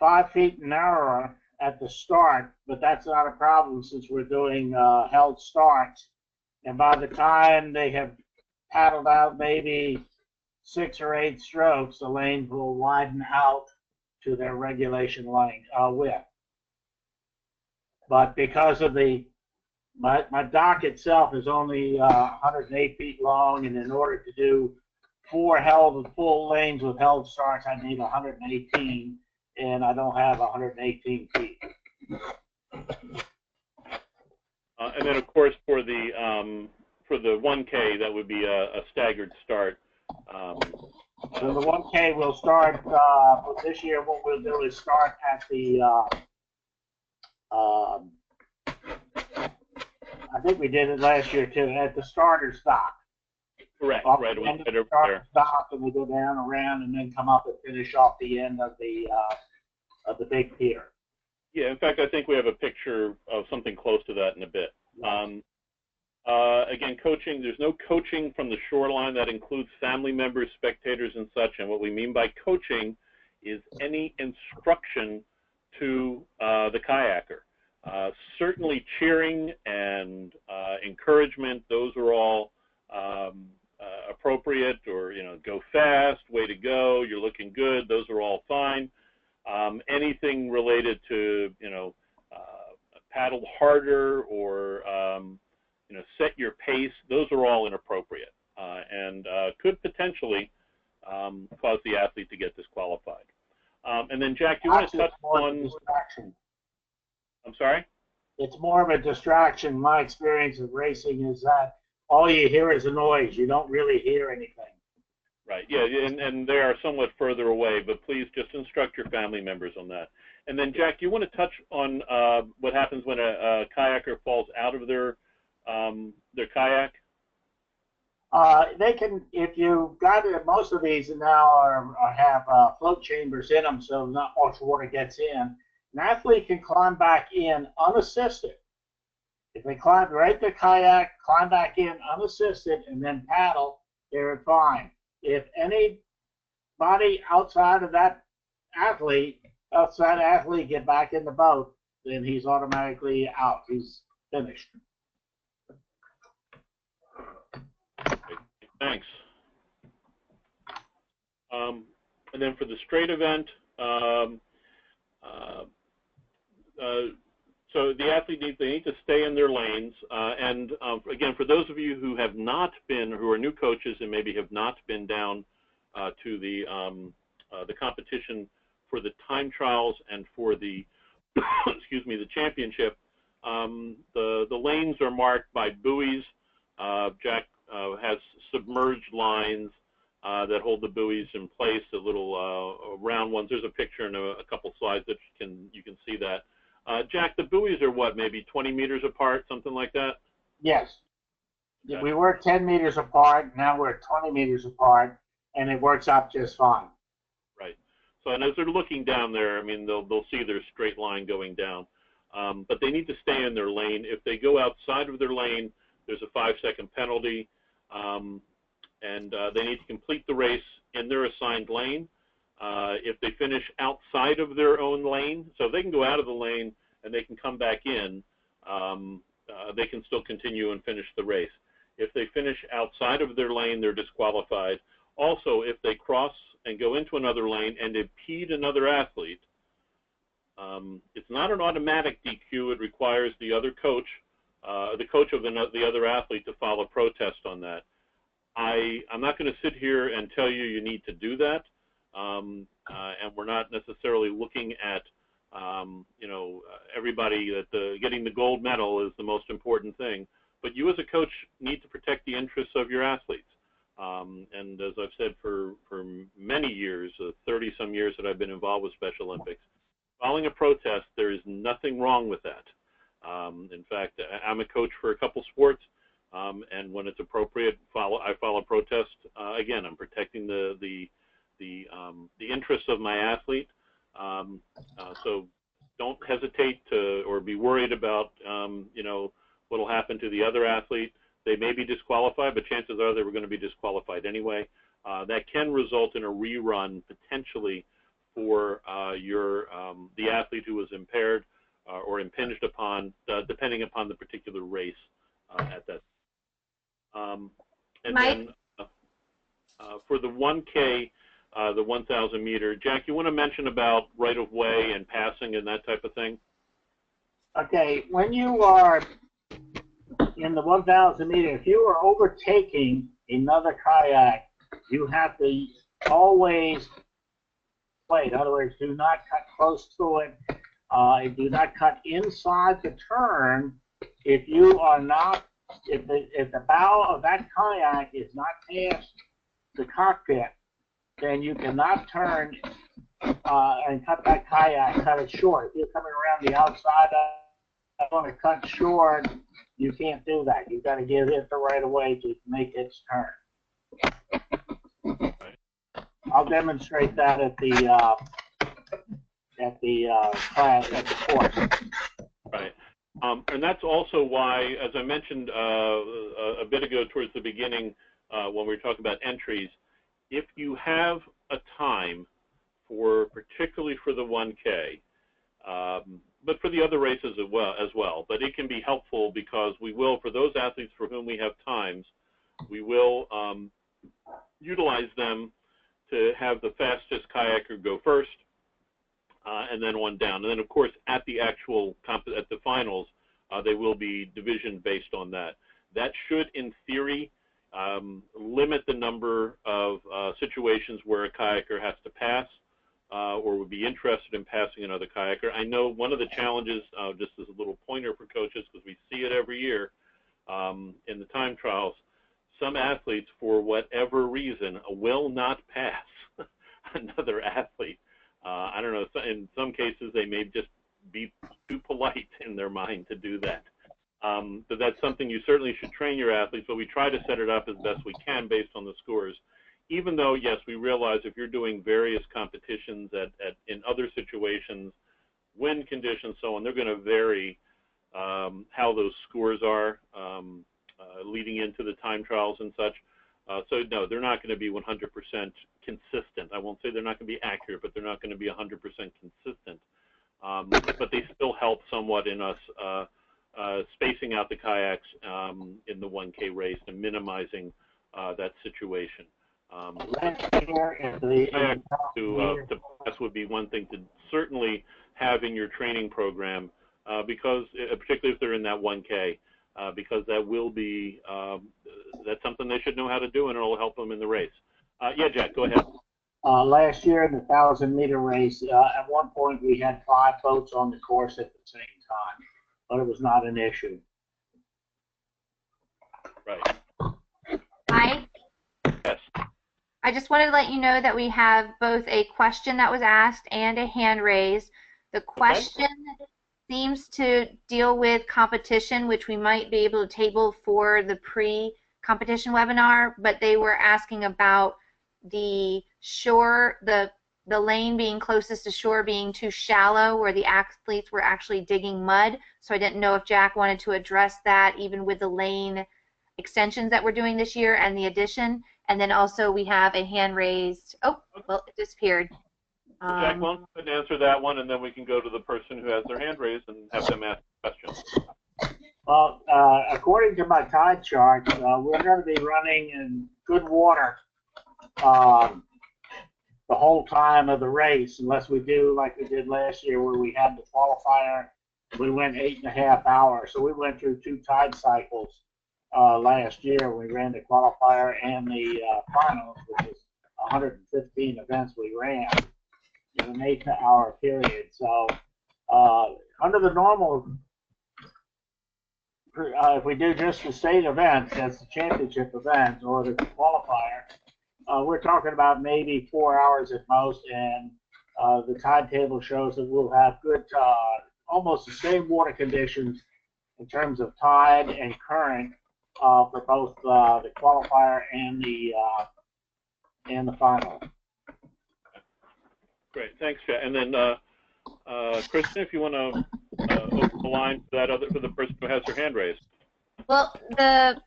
5 feet narrower at the start, but that's not a problem since we're doing held starts. And by the time they have paddled out maybe 6 or 8 strokes, the lanes will widen out to their regulation lane width. But because of the My dock itself is only 108 feet long, and in order to do 4 full lanes with held starts, I need 118, and I don't have 118 feet. And then, of course, for the 1K, that would be a staggered start. So the 1K will start for this year. What we'll do is start at the I think we did it last year too, at the starter's dock. Correct. Off right. The It end was of right the over starter's there. dock, and we go down around and then come up and finish off the end of the big pier. Yeah. In fact, I think we have a picture of something close to that in a bit. Yes. Again, coaching, there's no coaching from the shoreline. That includes family members, spectators, and such. And what we mean by coaching is any instruction to the kayaker. Certainly cheering and encouragement, those are all appropriate, or, go fast, way to go, you're looking good, those are all fine. Anything related to, paddle harder or, set your pace, those are all inappropriate and could potentially cause the athlete to get disqualified. And then, Jack, you want to touch on... Distraction. I'm sorry? It's more of a distraction. My experience of racing is that all you hear is a noise. You don't really hear anything. Right, yeah, and they are somewhat further away, but please just instruct your family members on that. And then, Jack, you want to touch on what happens when a kayaker falls out of their kayak? They can, if you got it, most of these now have float chambers in them, so not much water gets in. An athlete can climb back in unassisted. If they climb right the kayak, climb back in unassisted, and then paddle, they're fine. If anybody outside that athlete get back in the boat, then he's automatically out. He's finished. Thanks. And then for the straight event, so the athlete they need to stay in their lanes. And again, for those of you who have not been, who are new coaches and maybe have not been down to the competition for the time trials and for the excuse me, the championship, the lanes are marked by buoys. Jack has submerged lines that hold the buoys in place, the little round ones. There's a picture and a couple slides that you can see that. Jack, the buoys are what, maybe 20 meters apart, something like that? Yes. Okay. We were 10 meters apart. Now we're 20 meters apart, and it works out just fine. Right. So, and as they're looking down there, I mean, they'll see their straight line going down. But they need to stay in their lane. If they go outside of their lane, there's a 5-second penalty. And they need to complete the race in their assigned lane. If they finish outside of their own lane, so they can go out of the lane and they can come back in, they can still continue and finish the race. If they finish outside of their lane, they're disqualified. Also, if they cross and go into another lane and impede another athlete, it's not an automatic DQ. It requires the other coach, the coach of the other athlete, to file a protest on that. I'm not going to sit here and tell you need to do that, and we're not necessarily looking at, everybody that getting the gold medal is the most important thing. But you as a coach need to protect the interests of your athletes. And as I've said for many years, 30-some years that I've been involved with Special Olympics, filing a protest, there is nothing wrong with that. In fact, I'm a coach for a couple sports. And when it's appropriate, I file a protest. Again, I'm protecting the interests of my athlete. So don't hesitate to or be worried about what will happen to the other athlete. They may be disqualified, but chances are they were going to be disqualified anyway. That can result in a rerun potentially for the athlete who was impaired or impinged upon, depending upon the particular race at that. And Mike? then for the 1K, the 1,000 meter, Jack, you want to mention about right of way and passing and that type of thing? Okay, when you are in the 1,000 meter, if you are overtaking another kayak, you have to always play. In other words, do not cut close to it. Do not cut inside the turn if you are not, if the bow of that kayak is not past the cockpit, then you cannot turn and cut that kayak, cut it short. If you're coming around the outside of it, want to cut short, you can't do that. You've got to give it the right of way to make its turn. I'll demonstrate that at the class, at the course. Right. And that's also why, as I mentioned a bit ago towards the beginning when we were talking about entries, if you have a time particularly for the 1K, but for the other races as well. But it can be helpful because we will, for those athletes for whom we have times, we will utilize them to have the fastest kayaker go first, and then one down. And then, of course, at the actual at the finals, they will be division based on that. That should, in theory, limit the number of situations where a kayaker has to pass or would be interested in passing another kayaker. I know one of the challenges, just as a little pointer for coaches, because we see it every year in the time trials, some athletes, for whatever reason, will not pass another athlete. I don't know, in some cases they may just be too polite in their mind to do that. But that's something you certainly should train your athletes, but we try to set it up as best we can based on the scores. Even though, yes, we realize if you're doing various competitions in other situations, wind conditions, so on, they're going to vary how those scores are leading into the time trials and such. So no, they're not going to be 100% consistent. I won't say they're not going to be accurate, but they're not going to be 100% consistent. But they still help somewhat in us spacing out the kayaks in the 1K race and minimizing that situation. To pass would be one thing to certainly have in your training program, because particularly if they're in that 1K, because that will be that's something they should know how to do, and it'll help them in the race. Yeah, Jack, go ahead. Last year in the 1,000-meter race, at one point we had 5 boats on the course at the same time, but it was not an issue. Right. Hi. Yes. I just wanted to let you know that we have both a question that was asked and a hand raised. The question seems to deal with competition, which we might be able to table for the pre-competition webinar, but they were asking about the shore, the lane being closest to shore being too shallow, where the athletes were actually digging mud. So I didn't know if Jack wanted to address that, even with the lane extensions that we're doing this year and the addition. And then also we have a hand raised. Oh, well, it disappeared. Jack, why don't you answer that one, and then we can go to the person who has their hand raised and have them ask questions. Well, according to my tide chart, we're going to be running in good water the whole time of the race, unless we do like we did last year where we had the qualifier. We went 8.5 hours. So we went through 2 tide cycles last year. We ran the qualifier and the finals, which is 115 events we ran in an 8-hour period. So under the normal, if we do just the state events, that's the championship event or the qualifier, we're talking about maybe 4 hours at most, and the tide table shows that we'll have good, almost the same water conditions in terms of tide and current for both the qualifier and the final. Great, thanks, Jack. And then, Kristen, if you want to open the line for the person who has their hand raised. Well, the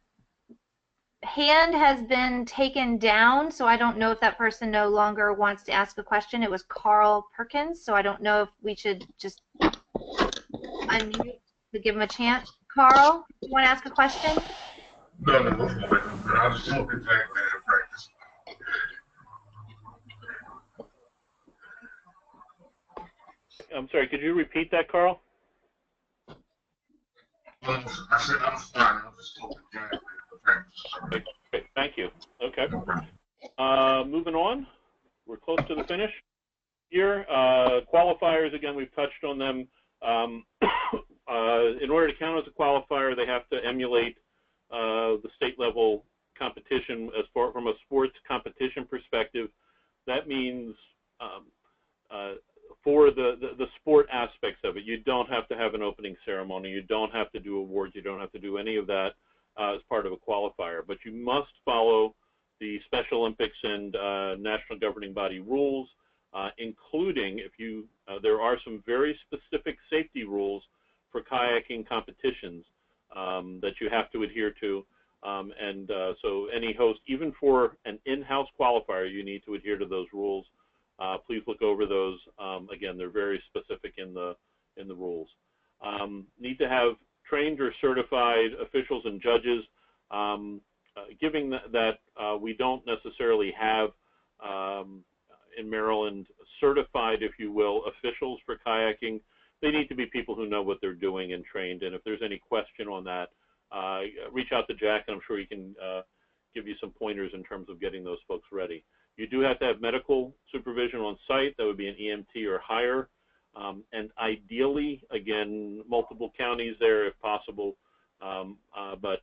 hand has been taken down, so I don't know if that person no longer wants to ask a question. It was Carl Perkins, so I don't know if we should just unmute to give him a chance. Carl, do you want to ask a question? No, I just don't exactly in practice. I'm sorry, could you repeat that, Carl? I said I'm fine. I'm just hoping Jack. Okay, great. Thank you. Okay. Moving on. We're close to the finish here. Qualifiers, again, we've touched on them. In order to count as a qualifier, they have to emulate the state level competition as far from a sports competition perspective. That means for the sport aspects of it, you don't have to have an opening ceremony. You don't have to do awards. You don't have to do any of that as part of a qualifier. But you must follow the Special Olympics and national governing body rules, including there are some very specific safety rules for kayaking competitions that you have to adhere to. So any host, even for an in-house qualifier, you need to adhere to those rules. Please look over those. Again, they're very specific in the rules. Need to have trained or certified officials and judges. Given that we don't necessarily have in Maryland certified, if you will, officials for kayaking, they need to be people who know what they're doing and trained. And if there's any question on that, reach out to Jack, and I'm sure he can give you some pointers in terms of getting those folks ready. You do have to have medical supervision on site. That would be an EMT or higher. And ideally, again, multiple counties there if possible. But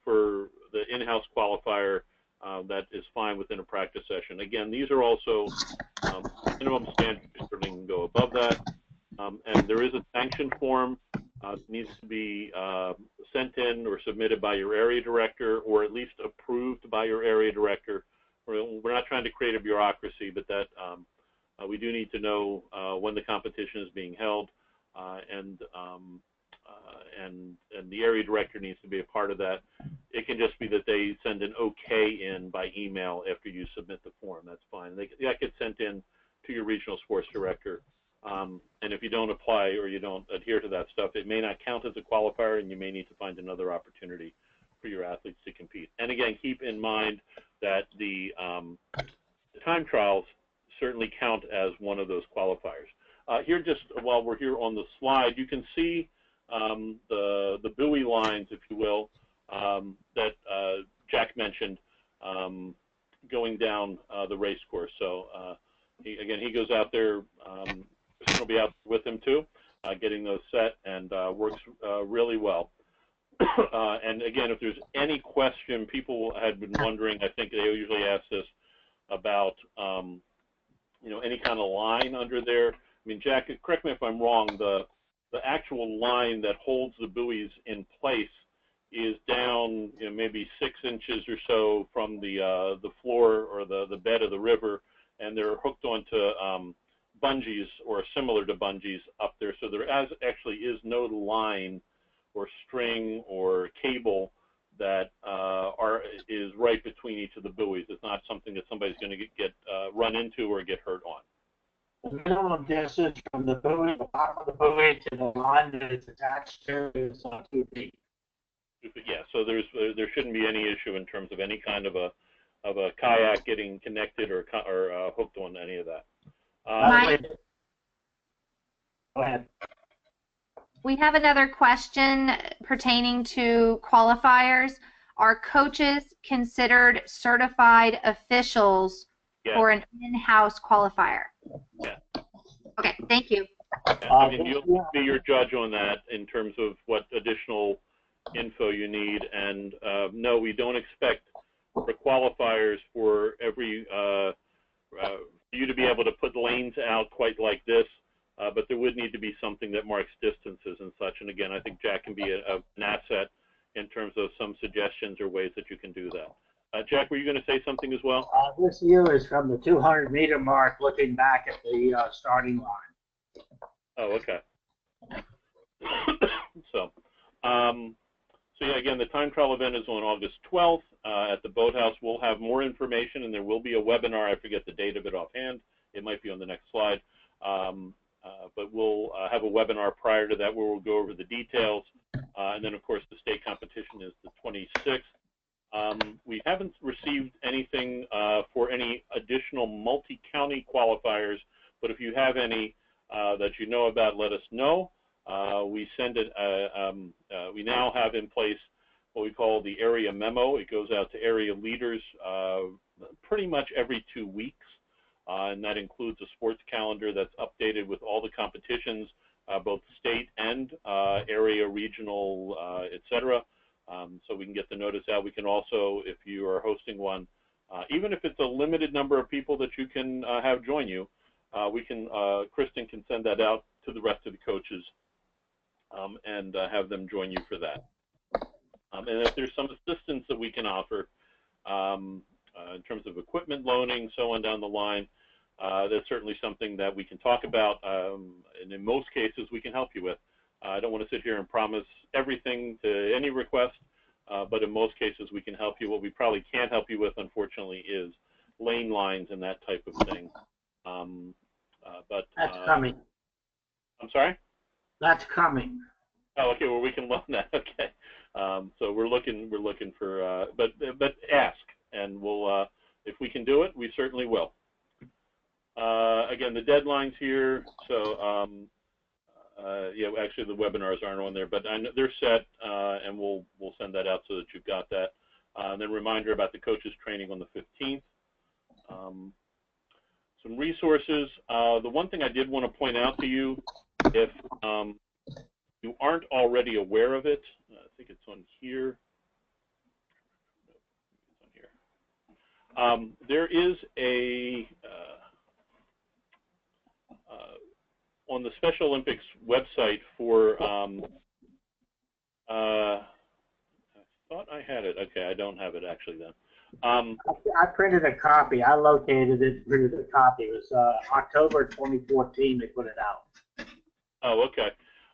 for the in-house qualifier, that is fine within a practice session. Again, these are also minimum standards. Certainly can go above that. And there is a sanction form that needs to be sent in or submitted by your area director, or at least approved by your area director. We're not trying to create a bureaucracy, but that we do need to know when the competition is being held, and the area director needs to be a part of that. It can just be that they send an okay in by email after you submit the form. That's fine. That gets sent in to your regional sports director. And if you don't apply or you don't adhere to that stuff, it may not count as a qualifier, and you may need to find another opportunity for your athletes to compete. And again, keep in mind that the time trials certainly count as one of those qualifiers. Here, just while we're here on the slide, you can see the buoy lines, if you will, that Jack mentioned going down the race course. So again, he goes out there. Will be out with him too, getting those set, and works really well. And again, if there's any question, people had been wondering, I think they usually ask this about, any kind of line under there. I mean, Jack, correct me if I'm wrong, the actual line that holds the buoys in place is down, maybe 6 inches or so from the floor or the bed of the river, and they're hooked onto bungees or similar to bungees up there. So there actually is no line or string or cable that is right between each of the buoys. It's not something that somebody's going to get run into or get hurt on. The minimum distance from the buoy, the bottom of the buoy, to the line that it's attached to is 2 feet. Yeah, so there shouldn't be any issue in terms of any kind of a kayak getting connected or hooked on any of that. Go ahead. We have another question pertaining to qualifiers. Are coaches considered certified officials for an in-house qualifier? Yeah. Okay, thank you. I mean, you'll be your judge on that in terms of what additional info you need. And no, we don't expect for qualifiers for every you to be able to put lanes out quite like this, but there would need to be something that marks distances and such. And again, I think Jack can be an asset in terms of some suggestions or ways that you can do that. Jack, were you going to say something as well? This view is from the 200-meter mark, looking back at the starting line. Oh, okay. So yeah, again, the time trial event is on August 12th at the Boathouse. We'll have more information, and there will be a webinar. I forget the date of it offhand. It might be on the next slide. But we'll have a webinar prior to that where we'll go over the details. And then, of course, the state competition is the 26th. We haven't received anything for any additional multi-county qualifiers, but if you have any that you know about, let us know. we send it. We now have in place what we call the area memo. It goes out to area leaders pretty much every 2 weeks, and that includes a sports calendar that's updated with all the competitions, both state and area, regional, etc. So we can get the notice out. We can also, if you are hosting one, even if it's a limited number of people that you can have join you, we can, Kristen can send that out to the rest of the coaches and have them join you for that. And if there's some assistance that we can offer in terms of equipment loaning, so on down the line, that's certainly something that we can talk about, and in most cases we can help you with. I don't want to sit here and promise everything to any request, but in most cases we can help you. What we probably can't help you with, unfortunately, is lane lines and that type of thing. But that's coming. I'm sorry? That's coming. Oh, okay. Well, we can loan that. Okay. So we're looking for, but ask, and we'll, if we can do it, we certainly will. Again, the deadlines here. So yeah, actually the webinars aren't on there, but I know they're set, and we'll send that out so that you've got that. And then reminder about the coaches training on the 15th. Some resources. The one thing I did want to point out to you, if you aren't already aware of it, I think it's on here. It's on here. There is a on the Special Olympics website for. I thought I had it. Okay, I don't have it actually then. I printed a copy. I located it, printed a copy. It was October 2014 they put it out. Oh, okay.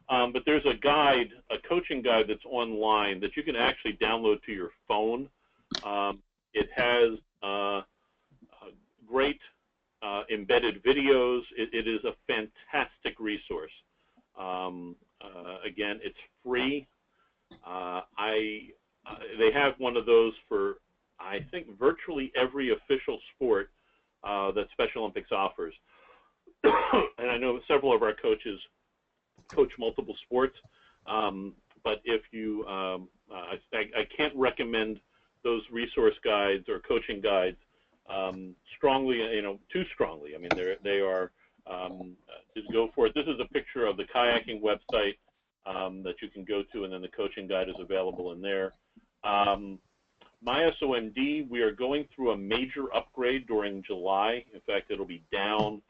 But there's a guide, a coaching guide that's online that you can actually download to your phone. It has great embedded videos. It is a fantastic resource. Again, it's free. They have one of those for, I think, virtually every official sport that Special Olympics offers. And I know several of our coaches coach multiple sports, but if you, I can't recommend those resource guides or coaching guides strongly, too strongly. I mean, they are, just go for it. This is a picture of the kayaking website that you can go to, and then the coaching guide is available in there. MySOMD, we are going through a major upgrade during July. In fact, it'll be down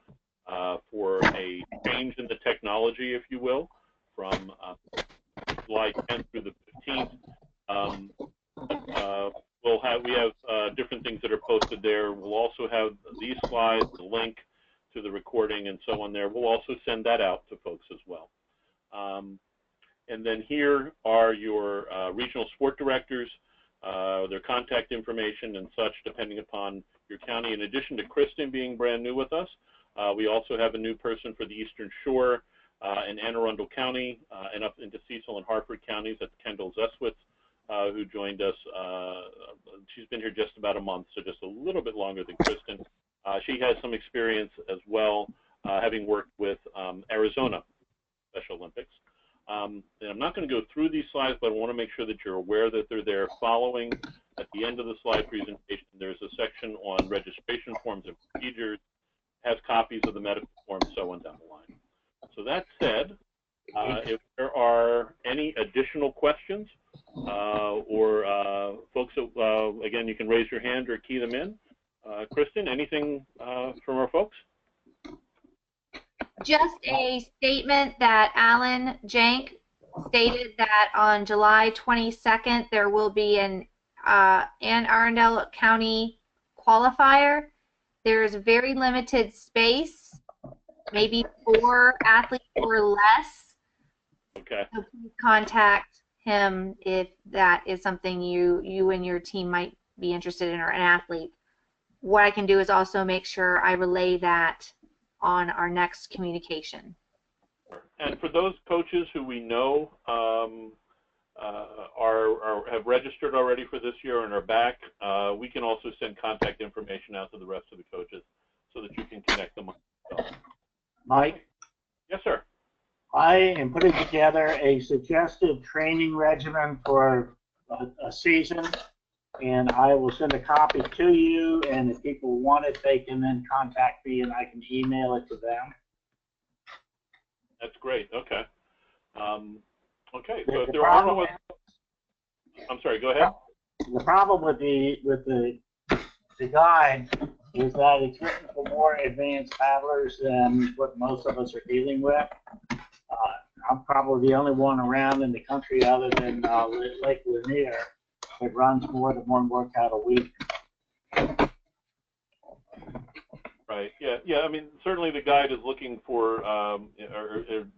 for a change in the technology, if you will, from July 10th through the 15th. We have different things that are posted there. We'll also have these slides, the link to the recording, and so on there. We'll also send that out to folks as well. And then here are your regional sport directors, their contact information and such, depending upon your county. In addition to Kristen being brand new with us, we also have a new person for the Eastern Shore in Anne Arundel County and up into Cecil and Harford counties. That's Kendall Zeswitz, who joined us. She's been here just about a month, so just a little bit longer than Kristen. She has some experience as well, having worked with Arizona Special Olympics. And I'm not going to go through these slides, but I want to make sure that you're aware that they're there. Following, at the end of the slide presentation, there's a section on registration forms and procedures, has copies of the medical forms, so on down the line. So that said, if there are any additional questions or folks that, again, you can raise your hand or key them in. Kristen, anything from our folks? Just a statement that Alan Jank stated that on July 22nd there will be an Anne Arundel County qualifier. There's very limited space, maybe 4 athletes or less. Okay. So please contact him if that is something you and your team might be interested in, or an athlete. What I can do is also make sure I relay that on our next communication. And for those coaches who we know have registered already for this year and are back, we can also send contact information out to the rest of the coaches so that you can connect them. Mike? Yes, sir. I am putting together a suggested training regimen for a season, and I will send a copy to you, and if people want it, they can then contact me and I can email it to them. That's great. Okay. Okay. So if The there are problem, no other, I'm sorry. Go ahead. the problem with the guide is that it's written for more advanced paddlers than what most of us are dealing with. I'm probably the only one around in the country other than Lake Lanier that runs more than one workout a week. Right. Yeah. Yeah. I mean, certainly the guide is looking for, or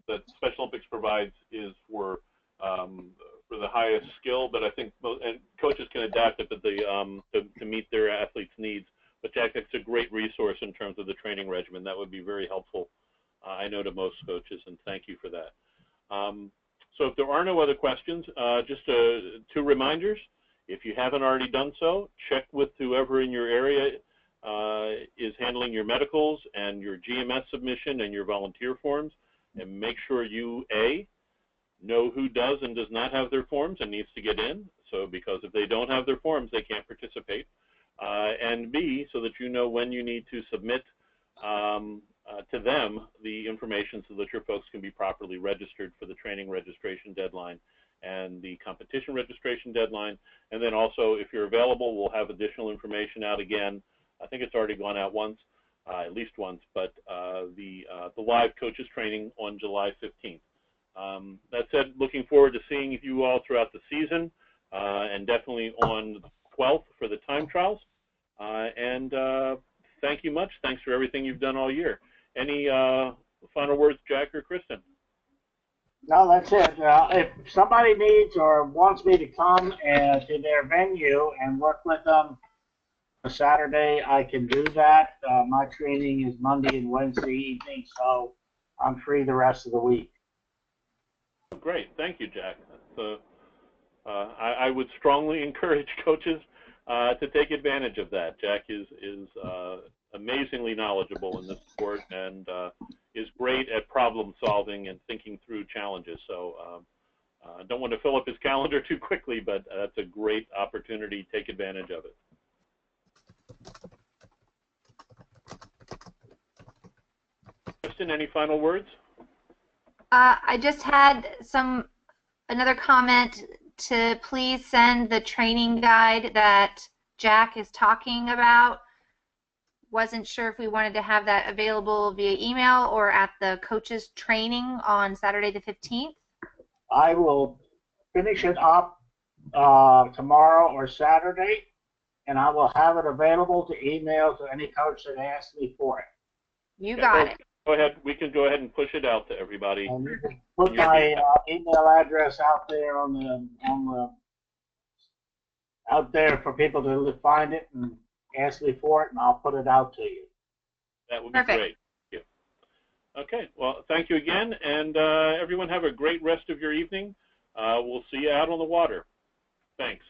that Special Olympics provides is for the highest skill, but I think and coaches can adapt it to meet their athletes' needs. But Jack, that's a great resource in terms of the training regimen. That would be very helpful, I know, to most coaches, and thank you for that. So if there are no other questions, just two reminders. If you haven't already done so, check with whoever in your area is handling your medicals and your GMS submission and your volunteer forms, and make sure you, A, know who does and does not have their forms and needs to get in. So because if they don't have their forms, they can't participate. And B, so that you know when you need to submit to them the information so that your folks can be properly registered for the training registration deadline and the competition registration deadline. And then also, if you're available, we'll have additional information out again. I think it's already gone out once, at least once, but the live coaches training on July 15th. That said, looking forward to seeing you all throughout the season, and definitely on the 12th for the time trials. And thank you much. Thanks for everything you've done all year. Any final words, Jack or Kristen? No, that's it. If somebody needs or wants me to come to their venue and work with them a Saturday, I can do that. My training is Monday and Wednesday evening, so I'm free the rest of the week. Great. Thank you, Jack. I would strongly encourage coaches to take advantage of that. Jack is amazingly knowledgeable in this sport and is great at problem solving and thinking through challenges. So I don't want to fill up his calendar too quickly, but that's a great opportunity. Take advantage of it. Kristen, any final words? I just had another comment to please send the training guide that Jack is talking about. Wasn't sure if we wanted to have that available via email or at the coaches training on Saturday the 15th. I will finish it up tomorrow or Saturday, and I will have it available to email to any coach that asks me for it. You got it. Go ahead. We can go ahead and push it out to everybody. And you can put my email address out there out there for people to find it and ask me for it, and I'll put it out to you. That would be great. Thank you. Okay. Well, thank you again, and everyone have a great rest of your evening. We'll see you out on the water. Thanks.